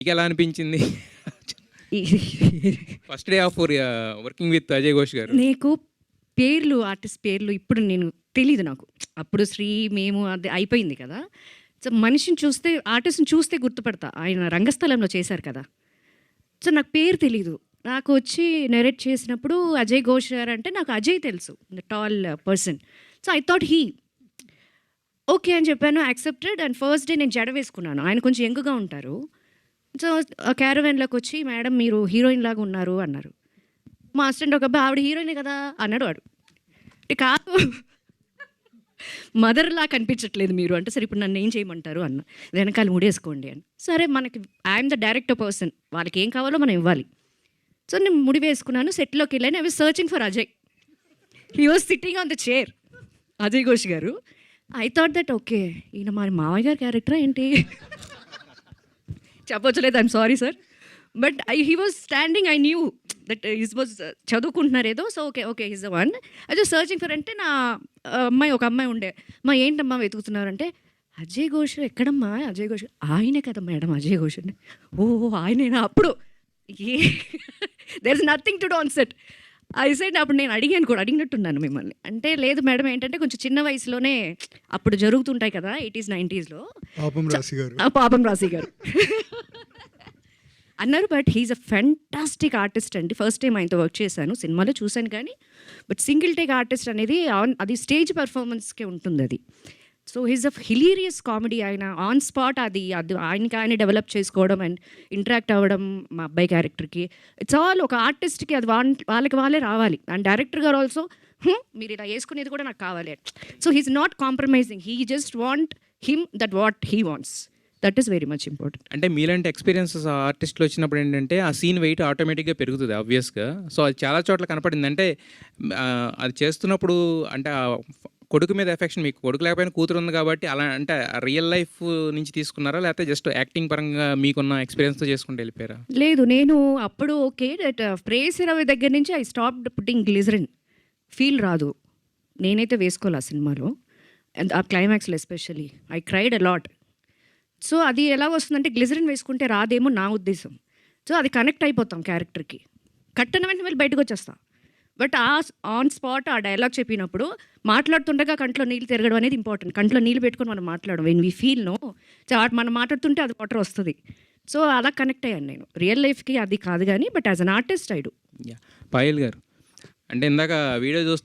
మీకెలా అనిపించింది? First day of working with Ajay Ghosh గారు. నీకు పేర్లు, ఆర్టిస్ట్ పేర్లు ఇప్పుడు నేను తెలీదు నాకు. అప్పుడు శ్రీ, మేము అది అయిపోయింది కదా! సో, మనిషిని చూస్తే, ఆర్టిస్ట్‌ని చూస్తే గుర్తుపడతా. ఆయన రంగస్థలంలో చేశారు కదా! సో, నాకు పేరు తెలీదు. నాకు వచ్చి నరేట్ చేసినప్పుడు అజయ్ ఘోష్ గారు అంటే నాకు అజయ్ తెలుసు. The tall person. So, I thought he. Okay అని చెప్పాను. యాక్సెప్టెడ్. అండ్ ఫస్ట్ డే నేను జడ వేసుకున్నాను. ఆయన కొంచెం యంగ్‌గా ఉంటారు. సో, క్యారవాన్‌లోకి వచ్చి, మేడం మీరు హీరోయిన్ లాగా ఉన్నారు అన్నారు. మా అసిస్టెంట్ ఒక అబ్బాయి, ఆవిడ హీరోయినే కదా అన్నాడు వాడు. కాదు, మదర్‌లా కనిపించట్లేదు మీరు అంటే, సరే ఇప్పుడు నన్ను ఏం చేయమంటారు అన్న. వెనకాల ముడేసుకోండి అని. సరే, మనకి ఐఎమ్ ద డైరెక్టర్ పర్సన్, వాళ్ళకి ఏం కావాలో మనం ఇవ్వాలి. సో, నేను ముడి వేసుకున్నాను. సెట్లోకి వెళ్ళాను. I was searching for Ajay. He was sitting on the chair, Ajay Ghosh గారు. ఐ థాట్ దట్ ఓకే, ఈయన మా మామయ్య గారి క్యారెక్టరా ఏంటి? చెప్పొచ్చలేదు, I'm sorry sir. But he was standing, I knew that his was చదువుకుంటున్నారు ఏదో. So okay okay his the one. I was searching for అంటే, నా ఒక అమ్మాయి ఉండే, మా ఏంటమ్మా వెతుకుతున్నారంటే, అజయ్ ఘోష్ ఎక్కడమ్మా అజయ్ ఘోష్? ఆయనే కదా మేడం అజయ్ ఘోష్ అంటే. ఓ ఆయనేనా? అప్పుడు ఏ there is nothing to do on set. I said, అప్పుడు నేను అడిగాను కూడా, అడిగినట్టున్నాను మిమ్మల్ని. అంటే లేదు మేడం, ఏంటంటే కొంచెం చిన్న వయసులోనే అప్పుడు జరుగుతుంటాయి కదా 80s 90sలో. పాపం రాశి గారు. పాపం రాశి గారు అన్నారు. But he's a fantastic artist అండి. ఫస్ట్ టైం ఆయనతో వర్క్ చేశాను, సినిమాలో చూశాను కానీ, బట్ సింగిల్ టేక్ ఆర్టిస్ట్ అనేది అది స్టేజ్ పర్ఫార్మెన్స్కే ఉంటుంది అది. సో హీఈస్ అ హిలీరియస్ కామెడీ. ఆయన ఆన్ స్పాట్ అది ఆయనకి ఆయన డెవలప్ చేసుకోవడం అండ్ ఇంటరాక్ట్ అవ్వడం మా అబ్బాయి క్యారెక్టర్కి. ఇట్స్ ఆల్ ఒక ఆర్టిస్ట్కి అది వాళ్ళకి వాళ్ళే రావాలి. అండ్ డైరెక్టర్ గారు ఆల్సో మీరు ఇలా వేసుకునేది కూడా నాకు కావాలి. So he's not compromising, he just want him that what he wants. That is very much important. అంటే మీలాంటి ఎక్స్పీరియన్సెస్ ఆర్టిస్టులు వచ్చినప్పుడు ఏంటంటే ఆ సీన్ వెయిట్ ఆటోమేటిక్గా పెరుగుతుంది ఆబ్వియస్గా. సో అది చాలా చోట్ల కనపడింది. అంటే అది చేస్తున్నప్పుడు అంటే ఆ కొడుకు మీద ఎఫెక్షన్, మీకు కొడుకు లేకపోయినా కూతురు ఉంది కాబట్టి, అలా అంటే రియల్ లైఫ్ నుంచి తీసుకున్నారా, లేకపోతే జస్ట్ యాక్టింగ్ పరంగా మీకున్న ఎక్స్పీరియన్స్తో చేసుకుంటూ వెళ్ళిపోయారా? లేదు, నేను అప్పుడు ఓకే దట్ ప్రేస్ 20 దగ్గర నుంచి I stopped putting glycerin. Feel రాదు, నేనైతే వేసుకోవాలి ఆ సినిమాలో. అండ్ ఆ క్లైమాక్స్లో especially I cried a lot. So అది ఎలా వస్తుందంటే, గ్లిజరిన్ వేసుకుంటే రాదేమో నా ఉద్దేశం. సో అది కనెక్ట్ అయిపోతాం క్యారెక్టర్కి, కట్టన వెంటనే వెళ్ళి బయటకు వచ్చేస్తాం. బట్ ఆన్ స్పాట్ ఆ డైలాగ్ చెప్పినప్పుడు మాట్లాడుతుండగా కంట్లో నీళ్ళు తిరగడం అనేది ఇంపార్టెంట్. కంట్లో నీళ్ళు పెట్టుకొని మనం మాట్లాడడం, వెన్ వీ ఫీల్ నో, మనం మాట్లాడుతుంటే అది వాటర్ వస్తుంది. సో అలా కనెక్ట్ అయ్యాను నేను. రియల్ లైఫ్కి అది కాదు కానీ, but as an artist I do. Payal గారు, అంటే ఇందాక వీడియో చూస్తూ